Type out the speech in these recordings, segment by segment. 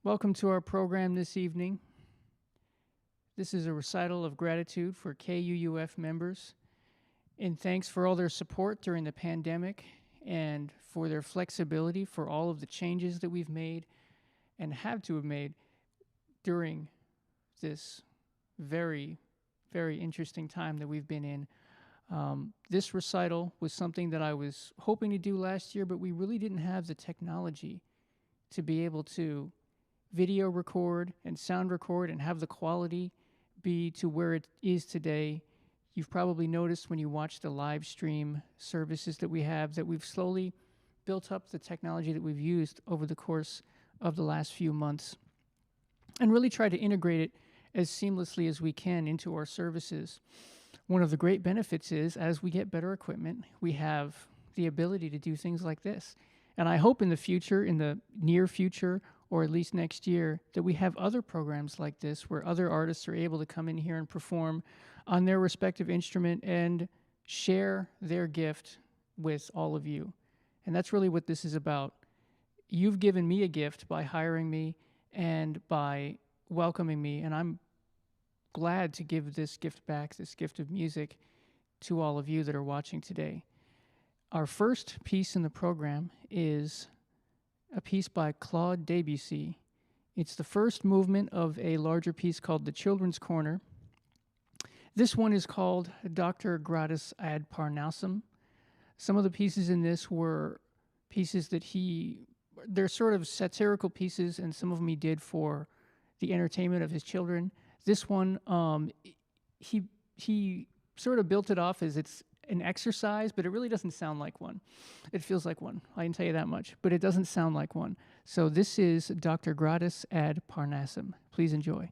Welcome to our program this evening. This is a recital of gratitude for KUUF members, and thanks for all their support during the pandemic and for their flexibility for all of the changes that we've made and have to have made during this very, very interesting time that we've been in. This recital was something that I was hoping to do last year, but we really didn't have the technology to be able to video record and sound record and have the quality be to where it is today. You've probably noticed when you watch the live stream services that we have that we've slowly built up the technology that we've used over the course of the last few months and really try to integrate it as seamlessly as we can into our services. One of the great benefits is as we get better equipment, we have the ability to do things like this. And I hope in the future, in the near future, or at least next year, that we have other programs like this where other artists are able to come in here and perform on their respective instrument and share their gift with all of you. And that's really what this is about. You've given me a gift by hiring me and by welcoming me, and I'm glad to give this gift back, this gift of music, to all of you that are watching today. Our first piece in the program is a piece by Claude Debussy. It's the first movement of a larger piece called The Children's Corner. This one is called Dr. Gratis ad Parnassum. Some of the pieces in this were pieces that they're sort of satirical pieces, and some of them he did for the entertainment of his children. This one, he sort of built it off as it's an exercise, but it really doesn't sound like one. It feels like one, I can tell you that much, but it doesn't sound like one. So this is Dr. Gratis ad Parnassum. Please enjoy.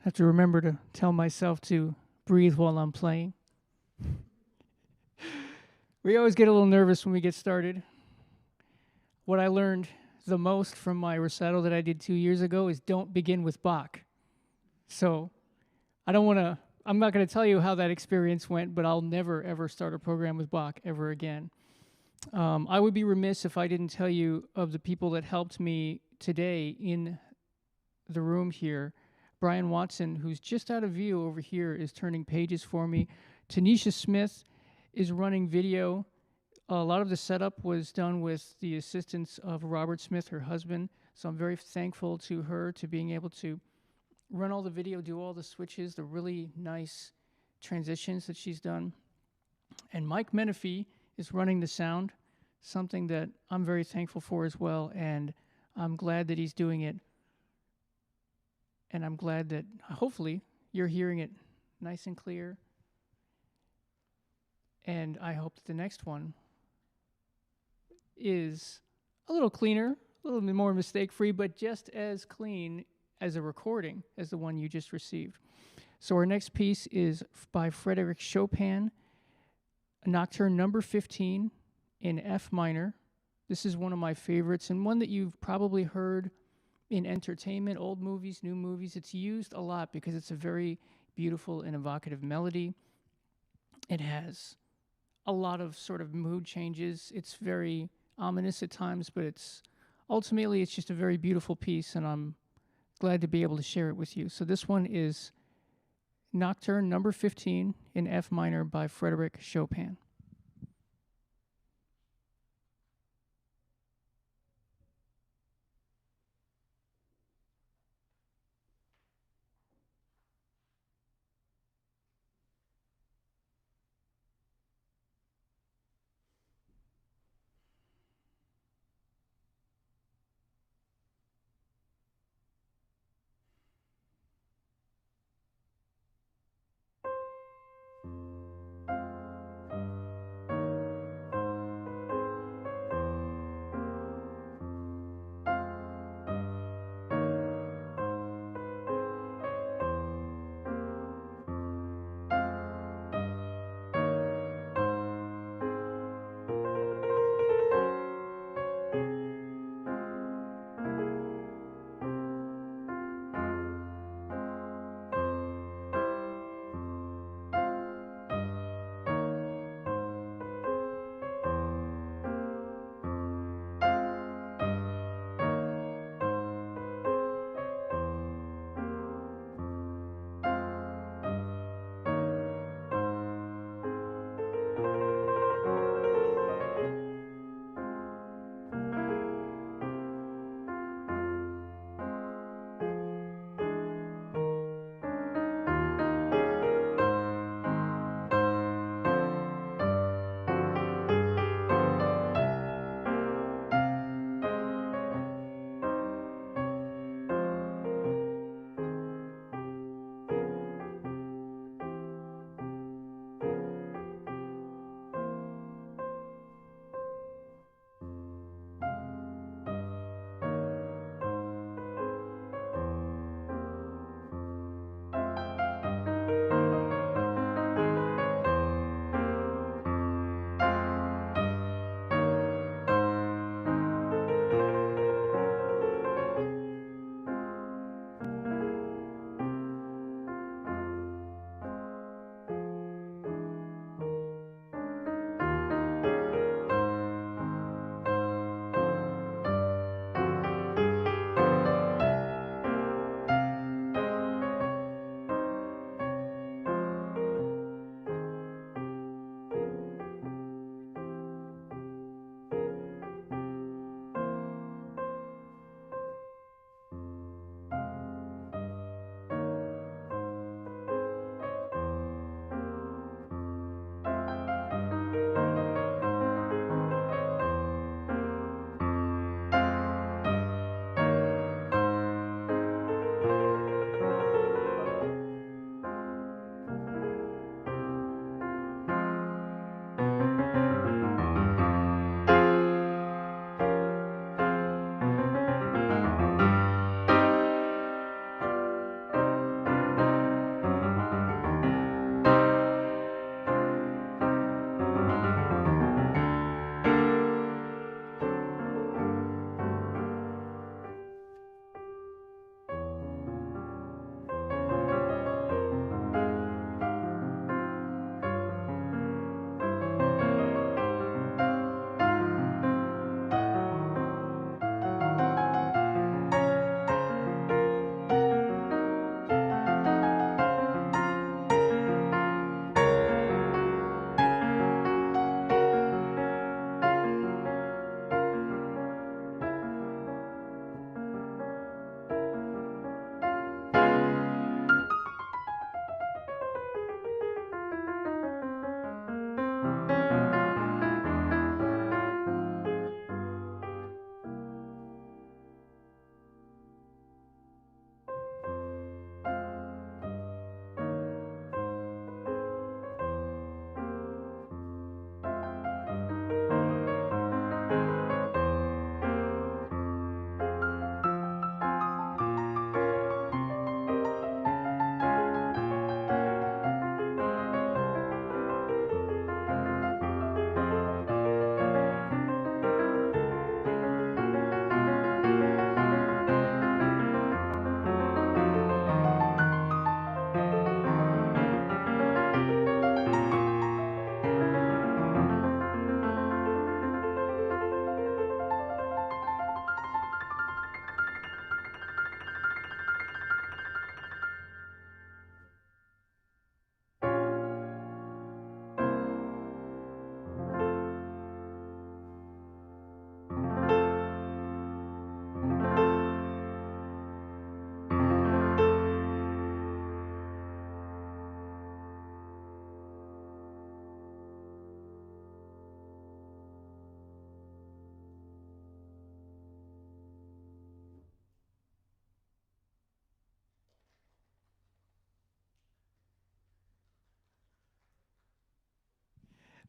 I have to remember to tell myself to breathe while I'm playing. We always get a little nervous when we get started. What I learned the most from my recital that I did 2 years ago is don't begin with Bach. So I'm not going to tell you how that experience went, but I'll never, ever start a program with Bach ever again. I would be remiss if I didn't tell you of the people that helped me today in the room here. Brian Watson, who's just out of view over here, is turning pages for me. Tanisha Smith is running video. A lot of the setup was done with the assistance of Robert Smith, her husband. So I'm very thankful to her to being able to run all the video, do all the switches, the really nice transitions that she's done. And Mike Menifee is running the sound, something that I'm very thankful for as well. And I'm glad that he's doing it. And I'm glad that hopefully you're hearing it nice and clear. And I hope that the next one is a little cleaner, a little bit more mistake-free, but just as clean as a recording as the one you just received. So our next piece is by Frédéric Chopin, Nocturne number 15 in F minor. This is one of my favorites and one that you've probably heard in entertainment, old movies, new movies. It's used a lot because it's a very beautiful and evocative melody. It has a lot of sort of mood changes. It's very ominous at times, but it's just a very beautiful piece, and I'm glad to be able to share it with you. So this one is Nocturne number 15 in F minor by Frédéric Chopin.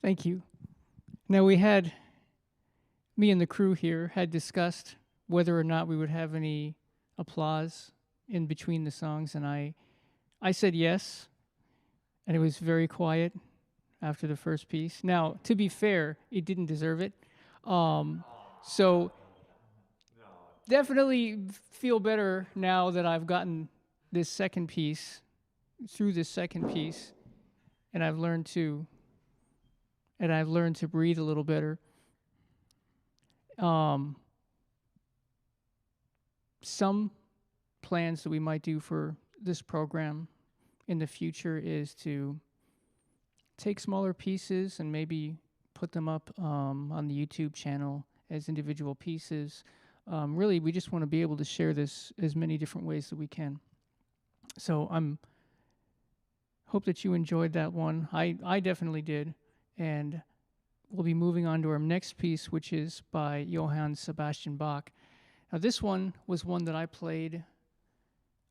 Thank you. Now we had me and the crew here had discussed whether or not we would have any applause in between the songs, and I said yes, and it was very quiet after the first piece. Now, to be fair, it didn't deserve it. So definitely feel better now that I've gotten this second piece through this second piece, and I've learned to breathe a little better. Um, some plans that we might do for this program in the future is to take smaller pieces and maybe put them up on the YouTube channel as individual pieces. Really, we just want to be able to share this as many different ways that we can. So I'm hope that you enjoyed that one. I definitely did, and we'll be moving on to our next piece, which is by Johann Sebastian Bach. Now, this one was one that I played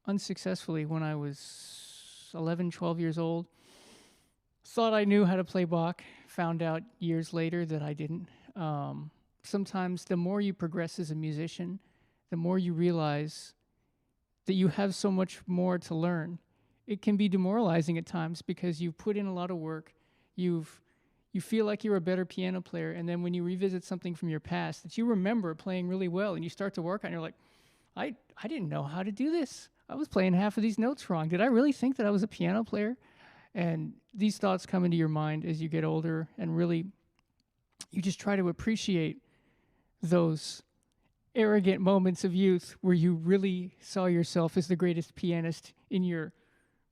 unsuccessfully when I was 11, 12 years old. Thought I knew how to play Bach, found out years later that I didn't. Sometimes the more you progress as a musician, the more you realize that you have so much more to learn. It can be demoralizing at times because you've put in a lot of work, you feel like you're a better piano player, and then when you revisit something from your past that you remember playing really well and you start to work on, you're like, I didn't know how to do this. I was playing half of these notes wrong. Did I really think that I was a piano player? And these thoughts come into your mind as you get older, and really you just try to appreciate those arrogant moments of youth where you really saw yourself as the greatest pianist in your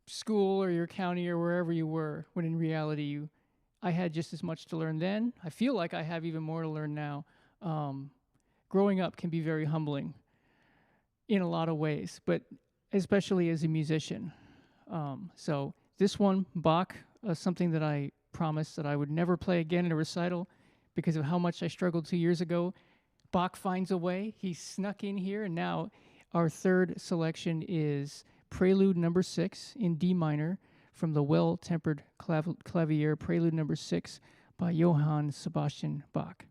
school or your county or wherever you were, when in reality I had just as much to learn then. I feel like I have even more to learn now. Growing up can be very humbling in a lot of ways, but especially as a musician. So this one, Bach, something that I promised that I would never play again in a recital because of how much I struggled 2 years ago. Bach finds a way. He snuck in here, and now our third selection is Prelude Number 6 in D minor from the Well-Tempered Clavier, Prelude Number 6 by Johann Sebastian Bach.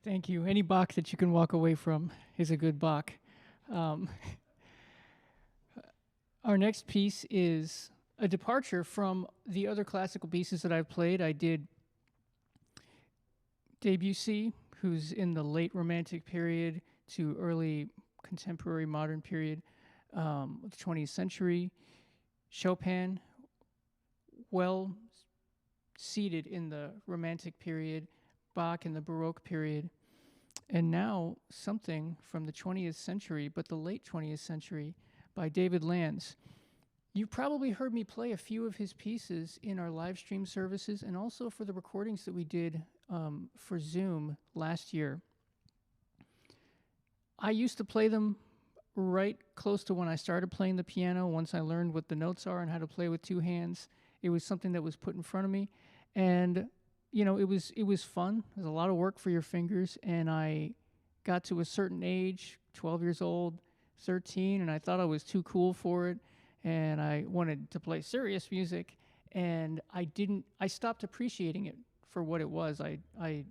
Thank you. Any Bach that you can walk away from is a good Bach. Um, our next piece is a departure from the other classical pieces that I've played. I did Debussy, who's in the late Romantic period to early contemporary modern period of the 20th century. Chopin, well seated in the Romantic period. Bach in the Baroque period. And now something from the 20th century, but the late 20th century, by David Lanz. You've probably heard me play a few of his pieces in our live stream services and also for the recordings that we did for Zoom last year. I used to play them right close to when I started playing the piano. Once I learned what the notes are and how to play with two hands, it was something that was put in front of me. And you know, it was fun. It was a lot of work for your fingers, and I got to a certain age, 12 years old, 13, and I thought I was too cool for it, and I wanted to play serious music, and I stopped appreciating it for what it was. I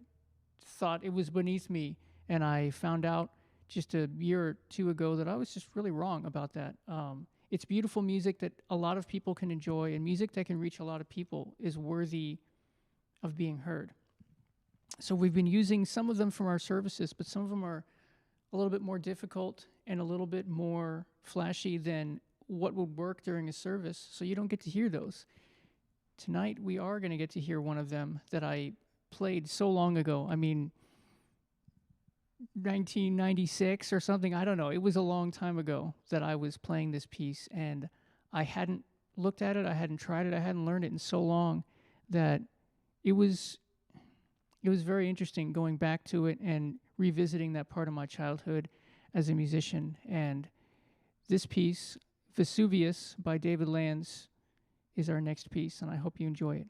thought it was beneath me, and I found out just a year or two ago that I was just really wrong about that. It's beautiful music that a lot of people can enjoy, and music that can reach a lot of people is worthy of being heard. So we've been using some of them from our services, but some of them are a little bit more difficult and a little bit more flashy than what would work during a service, so you don't get to hear those. Tonight we are going to get to hear one of them that I played so long ago. I mean, 1996 or something, I don't know. It was a long time ago that I was playing this piece, and I hadn't looked at it, I hadn't tried it, I hadn't learned it in so long that it was very interesting going back to it and revisiting that part of my childhood as a musician. And this piece, Vesuvius by David Lanz, is our next piece, and I hope you enjoy it.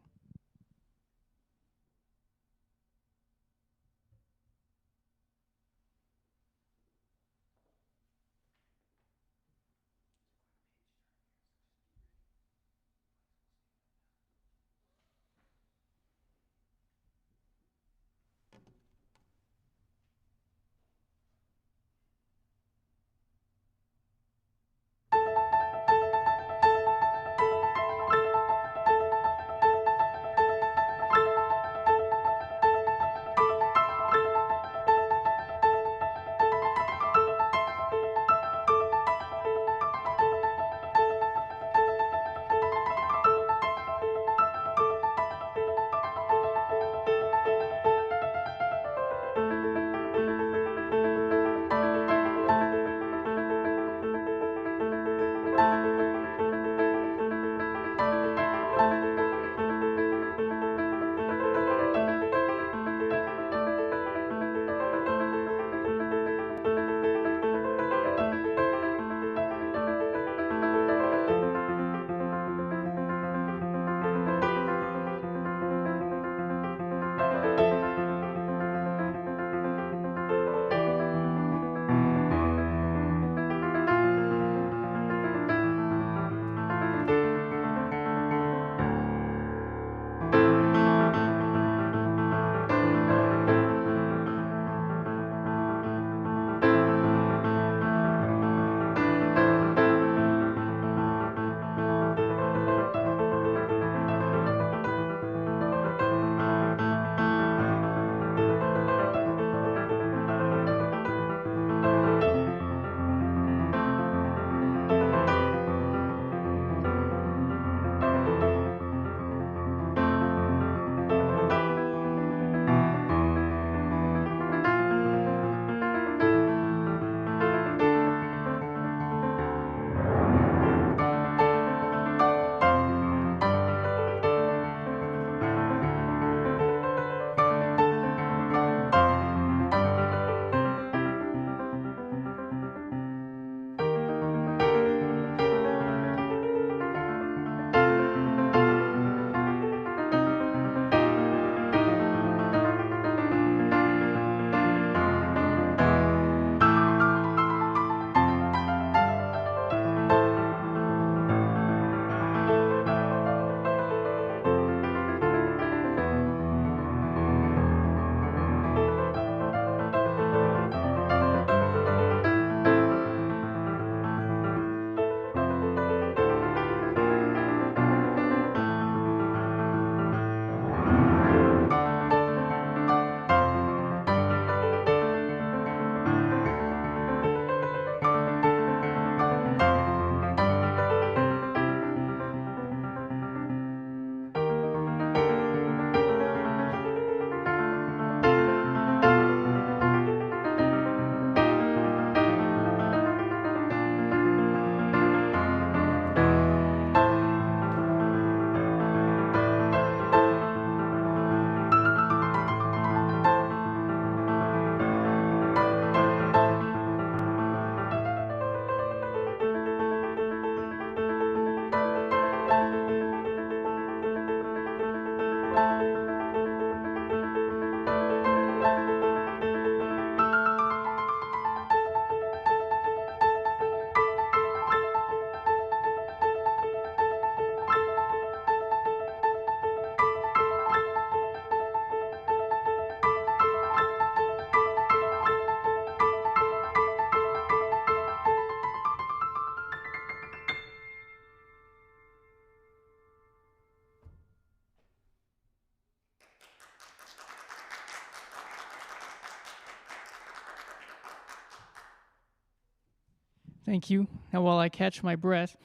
Thank you. Now, while I catch my breath,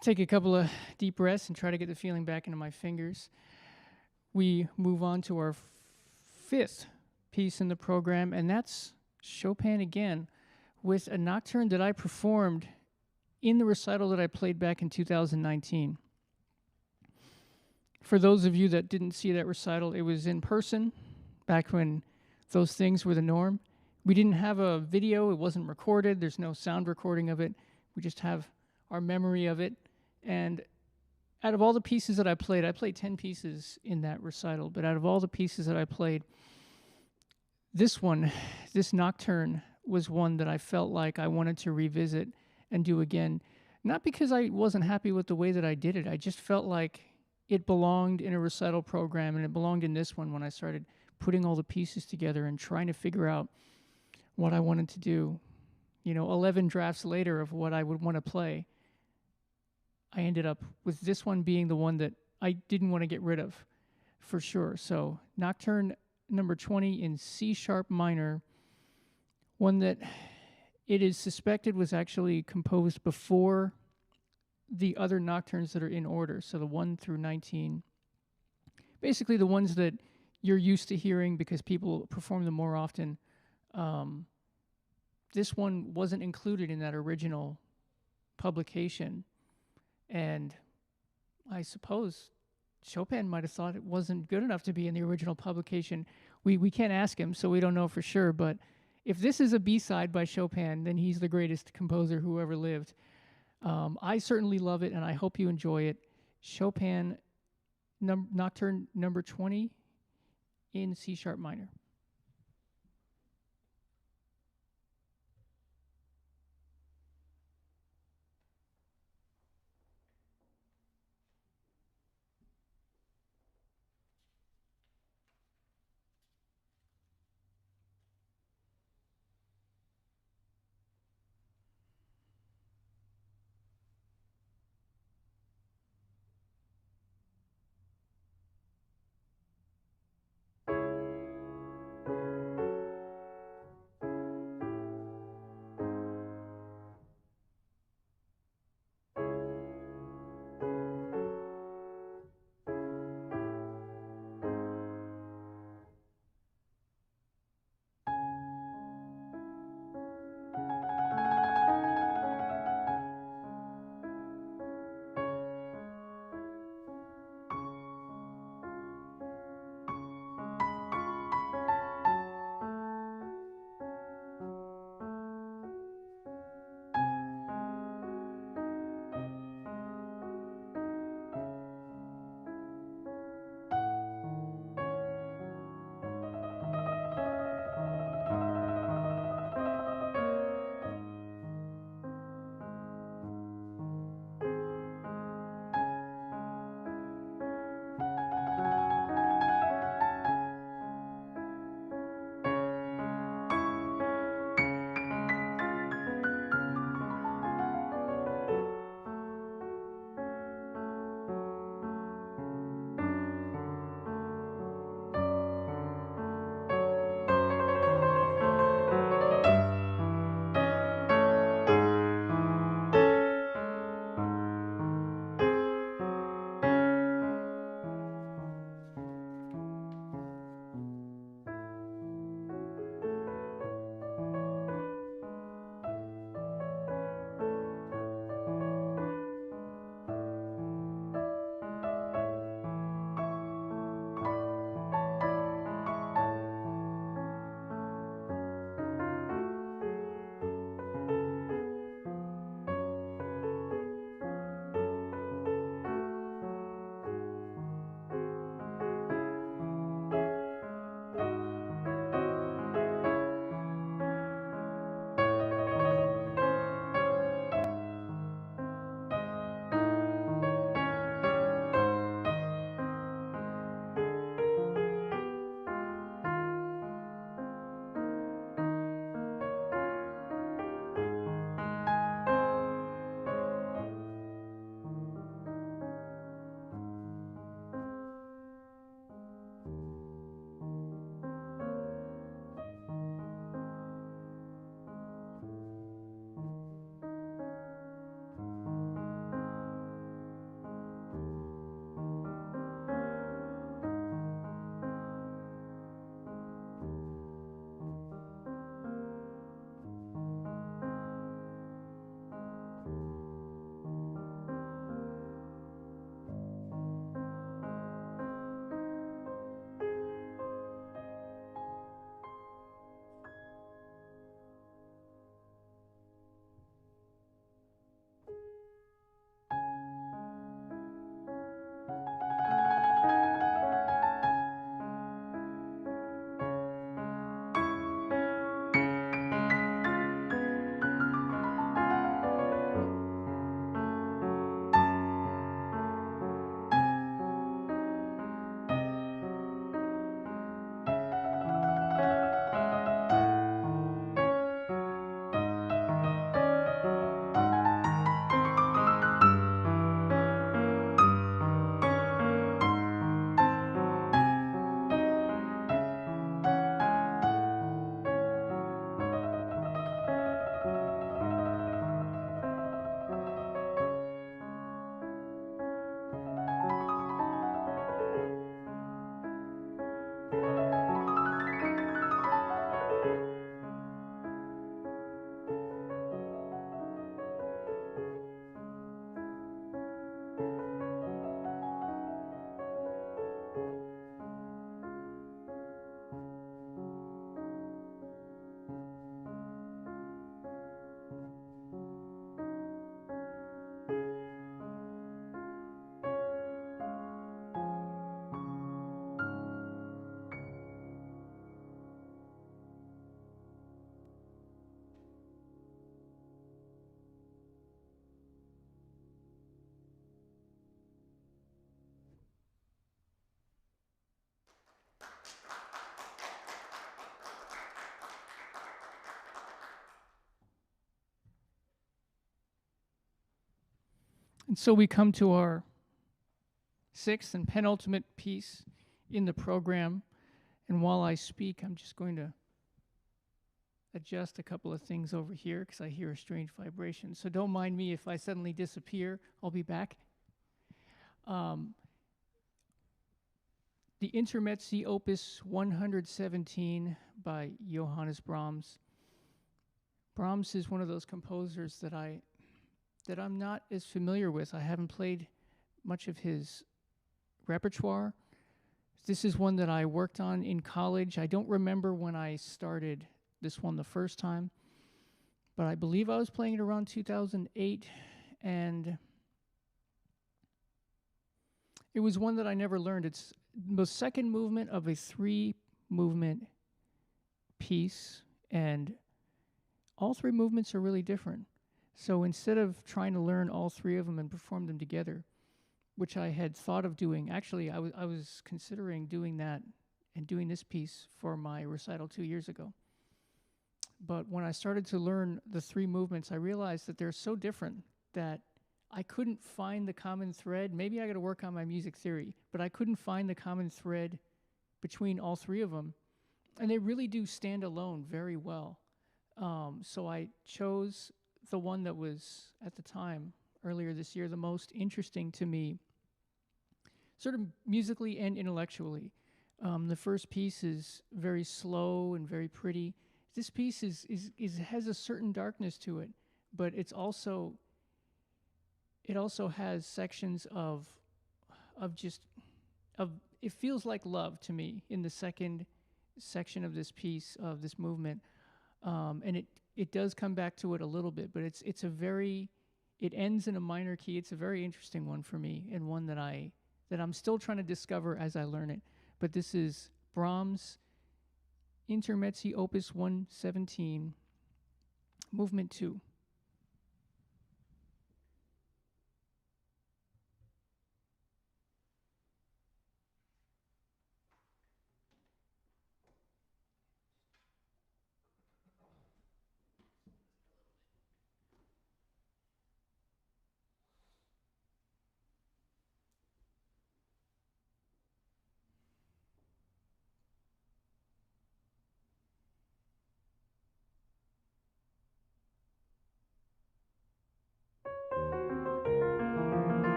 take a couple of deep breaths and try to get the feeling back into my fingers. We move on to our fifth piece in the program, and that's Chopin again, with a nocturne that I performed in the recital that I played back in 2019. For those of you that didn't see that recital, it was in person, back when those things were the norm. We didn't have a video, it wasn't recorded, there's no sound recording of it. We just have our memory of it. And out of all the pieces that I played 10 pieces in that recital, but out of all the pieces that I played, this nocturne, was one that I felt like I wanted to revisit and do again. Not because I wasn't happy with the way that I did it, I just felt like it belonged in a recital program, and it belonged in this one when I started putting all the pieces together and trying to figure out what I wanted to do. 11 drafts later of what I would want to play, I ended up with this one being the one that I didn't want to get rid of, for sure. So, Nocturne number 20 in C sharp minor, one that it is suspected was actually composed before the other nocturnes that are in order, so the 1 through 19. Basically the ones that you're used to hearing because people perform them more often. This one wasn't included in that original publication, and I suppose Chopin might have thought it wasn't good enough to be in the original publication. We can't ask him, so we don't know for sure, but if this is a B-side by Chopin, then he's the greatest composer who ever lived. I certainly love it, and I hope you enjoy it. Chopin Nocturne number 20 in C sharp minor. And so we come to our sixth and penultimate piece in the program. And while I speak, I'm just going to adjust a couple of things over here because I hear a strange vibration. So don't mind me if I suddenly disappear. I'll be back. The Intermezzi Opus 117 by Johannes Brahms. Brahms is one of those composers that I'm not as familiar with. I haven't played much of his repertoire. This is one that I worked on in college. I don't remember when I started this one the first time, but I believe I was playing it around 2008, and it was one that I never learned. It's the second movement of a 3-movement piece, and all 3 movements are really different. So instead of trying to learn all 3 of them and perform them together, which I had thought of doing, actually I was considering doing that and doing this piece for my recital 2 years ago. But when I started to learn the 3 movements, I realized that they're so different that I couldn't find the common thread. Maybe I got to work on my music theory, but I couldn't find the common thread between all 3 of them. And they really do stand alone very well. So I chose the one that was, at the time, earlier this year, the most interesting to me, sort of musically and intellectually. The first piece is very slow and very pretty. This piece has a certain darkness to it, but it also has sections of it feels like love to me in the second section of this piece, of this movement, and it does come back to it a little bit, but it ends in a minor key. It's a very interesting one for me, and one that I'm still trying to discover as I learn it. But this is Brahms' Intermezzi Opus 117, Movement 2.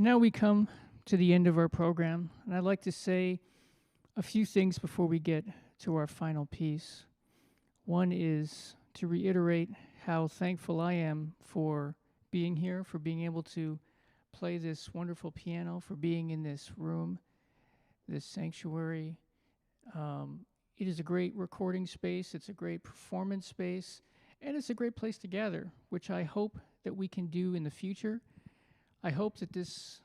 And now we come to the end of our program, and I'd like to say a few things before we get to our final piece. One is to reiterate how thankful I am for being here, for being able to play this wonderful piano, for being in this room, this sanctuary. It is a great recording space, it's a great performance space, and it's a great place to gather, which I hope that we can do in the future. I hope that this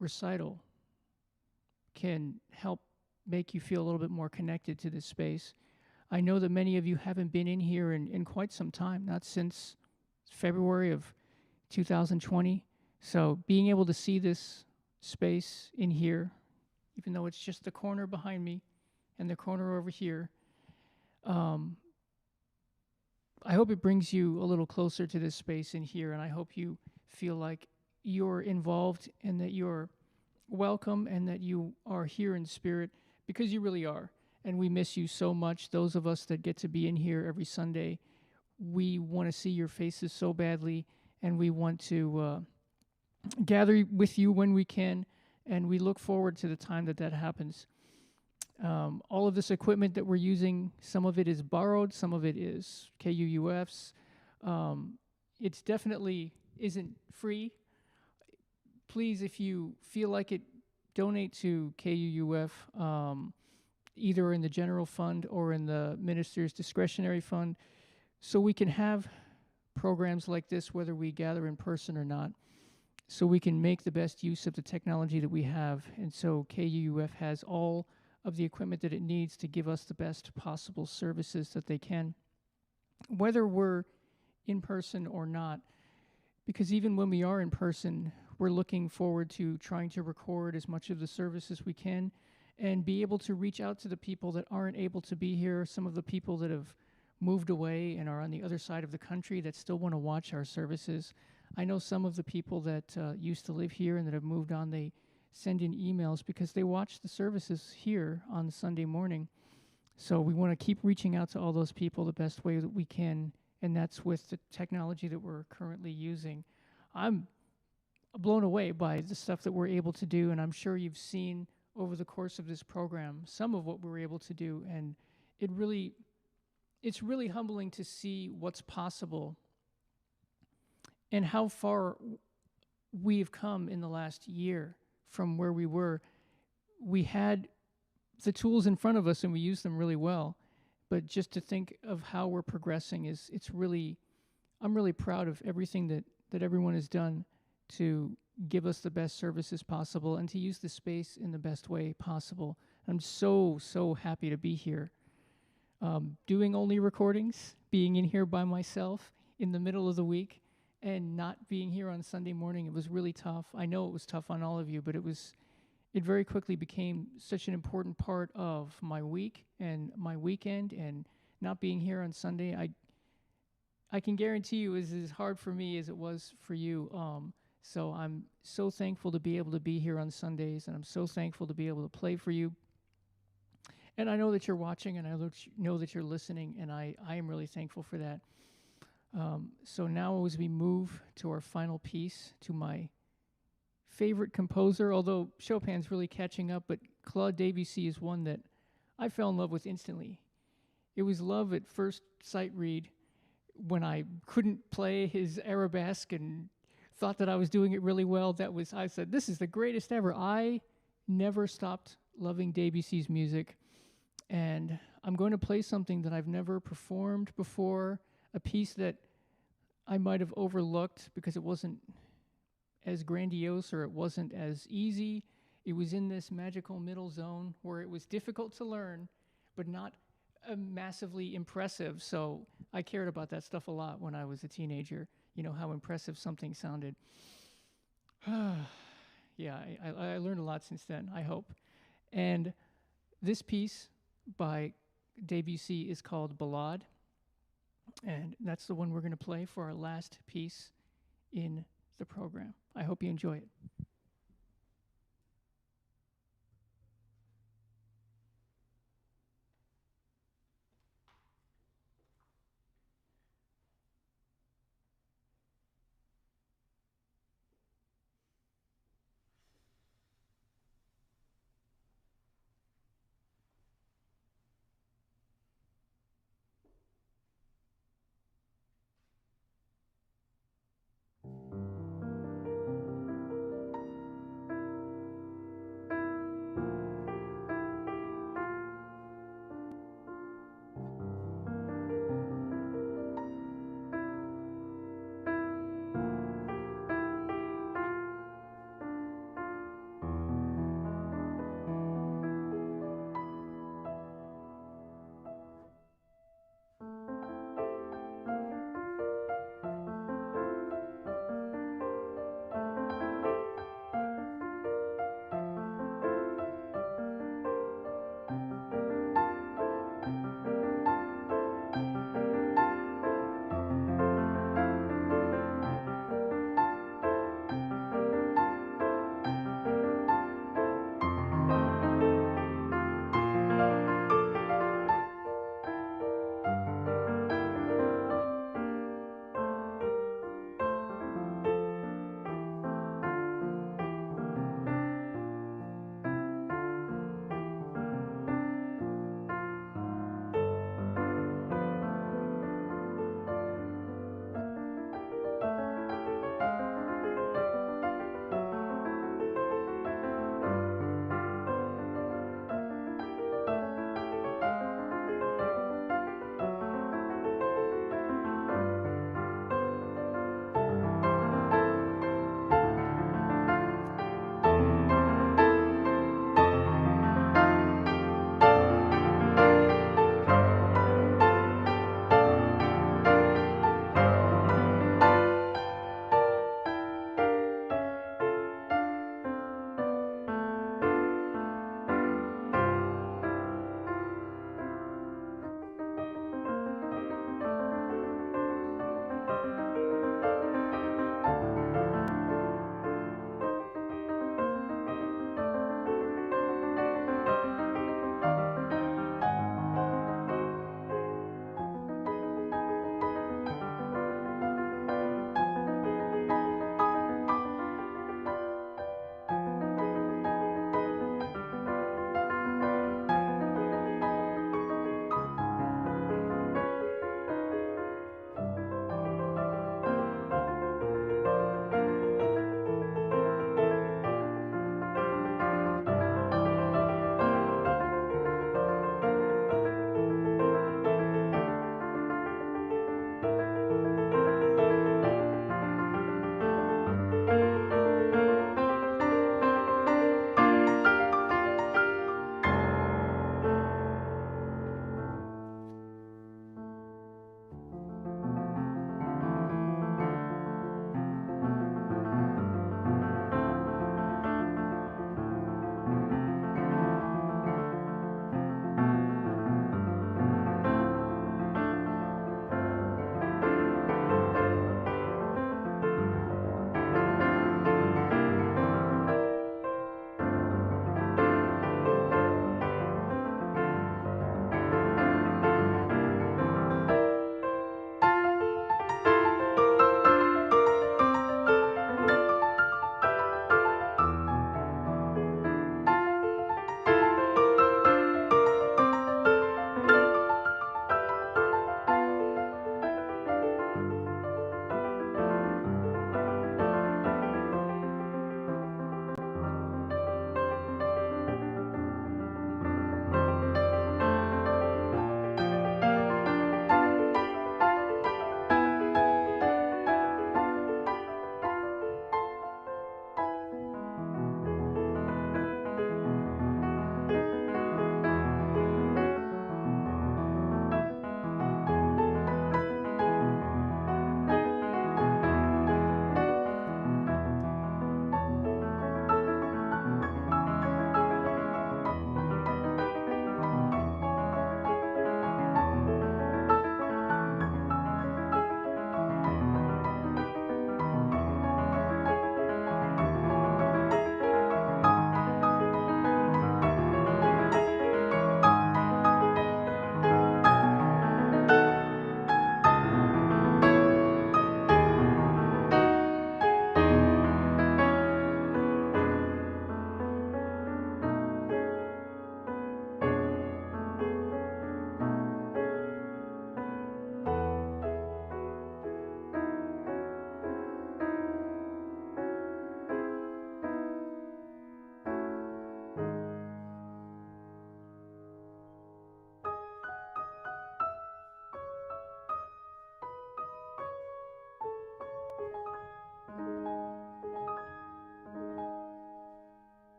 recital can help make you feel a little bit more connected to this space. I know that many of you haven't been in here in quite some time, not since February of 2020. So being able to see this space in here, even though it's just the corner behind me and the corner over here, I hope it brings you a little closer to this space in here, and I hope you feel like you're involved and that you're welcome and that you are here in spirit, because you really are. And we miss you so much. Those of us that get to be in here every Sunday, we want to see your faces so badly, and we want to gather with you when we can, and we look forward to the time that that happens. All of this equipment that we're using, some of it is borrowed, some of it is KUUF's. It's definitely isn't free. Please, if you feel like it, donate to KUUF, either in the general fund or in the minister's discretionary fund, so we can have programs like this, whether we gather in person or not, so we can make the best use of the technology that we have. And so KUUF has all of the equipment that it needs to give us the best possible services that they can, whether we're in person or not. Because even when we are in person, we're looking forward to trying to record as much of the service as we can and be able to reach out to the people that aren't able to be here, some of the people that have moved away and are on the other side of the country that still want to watch our services. I know some of the people that used to live here and that have moved on, they send in emails because they watch the services here on Sunday morning. So we want to keep reaching out to all those people the best way that we can, and that's with the technology that we're currently using. I'm blown away by the stuff that we're able to do, and I'm sure you've seen over the course of this program some of what we're able to do, and it's really humbling to see what's possible and how far we've come in the last year from where we were. We had the tools in front of us and we used them really well, but just to think of how we're progressing I'm really proud of everything that everyone has done to give us the best services possible and to use the space in the best way possible. I'm so happy to be here. Doing only recordings, being in here by myself in the middle of the week, and not being here on Sunday morning, it was really tough. I know it was tough on all of you, but it very quickly became such an important part of my week and my weekend, and not being here on Sunday, I can guarantee you is as hard for me as it was for you. So I'm so thankful to be able to be here on Sundays, and I'm so thankful to be able to play for you. And I know that you're watching, and I know that you're listening, and I am really thankful for that. So now as we move to our final piece, to my favorite composer, although Chopin's really catching up, but Claude Debussy is one that I fell in love with instantly. It was love at first sight read when I couldn't play his arabesque and thought that I was doing it really well. I said, this is the greatest ever. I never stopped loving Debussy's music. And I'm going to play something that I've never performed before, a piece that I might have overlooked because it wasn't as grandiose or it wasn't as easy. It was in this magical middle zone where it was difficult to learn, but not massively impressive. So I cared about that stuff a lot when I was a teenager, how impressive something sounded. Yeah, I learned a lot since then, I hope. And this piece by Debussy is called Ballade, and that's the one we're going to play for our last piece in the program. I hope you enjoy it.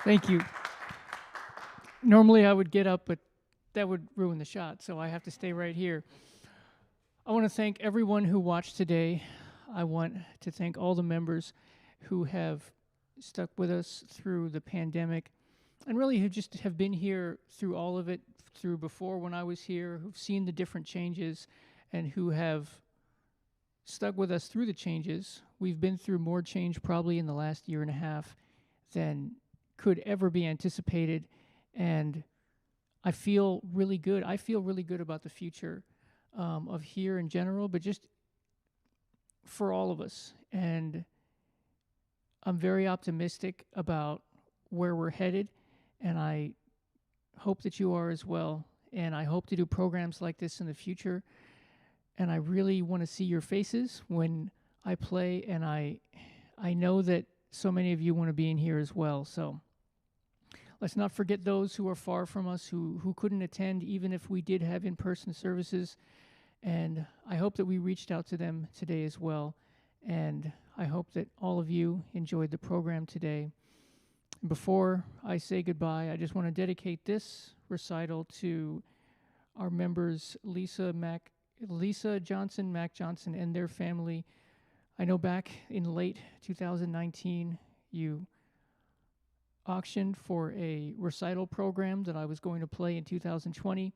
Thank you. Normally I would get up, but that would ruin the shot, so I have to stay right here. I want to thank everyone who watched today. I want to thank all the members who have stuck with us through the pandemic and really who just have been here through all of it, through before when I was here, who've seen the different changes and who have stuck with us through the changes. We've been through more change probably in the last year and a half than could ever be anticipated, and I feel really good. I feel really good about the future of here in general, but just for all of us. And I'm very optimistic about where we're headed, and I hope that you are as well. And I hope to do programs like this in the future. And I really want to see your faces when I play, and I know that so many of you want to be in here as well. So let's not forget those who are far from us, who couldn't attend, even if we did have in-person services. And I hope that we reached out to them today as well. And I hope that all of you enjoyed the program today. Before I say goodbye, I just want to dedicate this recital to our members, Lisa Johnson, Mac Johnson, and their family. I know back in late 2019, you auctioned for a recital program that I was going to play in 2020.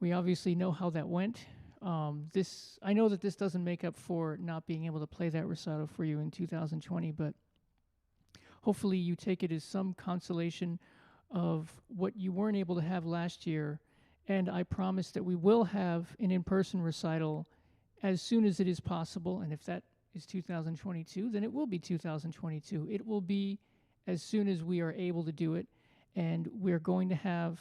We obviously know how that went. I know that this doesn't make up for not being able to play that recital for you in 2020, but hopefully you take it as some consolation of what you weren't able to have last year. And I promise that we will have an in-person recital as soon as it is possible. And if that is 2022, then it will be 2022. It will be as soon as we are able to do it. And we're going to have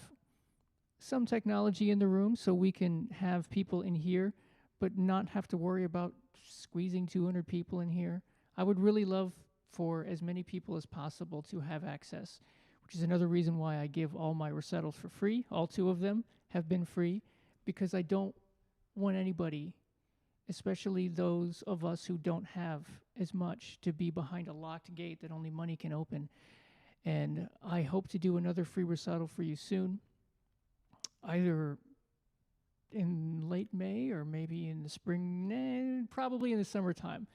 some technology in the room so we can have people in here, but not have to worry about squeezing 200 people in here. I would really love for as many people as possible to have access, which is another reason why I give all my recitals for free. All 2 of them have been free, because I don't want anybody, especially those of us who don't have as much, to be behind a locked gate that only money can open. And I hope to do another free recital for you soon, either in late May or maybe in the spring, probably in the summertime.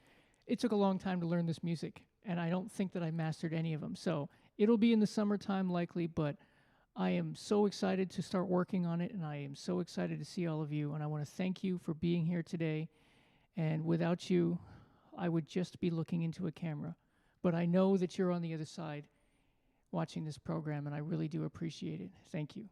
It took a long time to learn this music, and I don't think that I mastered any of them. So it'll be in the summertime likely, but I am so excited to start working on it, and I am so excited to see all of you, and I want to thank you for being here today. And without you, I would just be looking into a camera. But I know that you're on the other side watching this program, and I really do appreciate it. Thank you.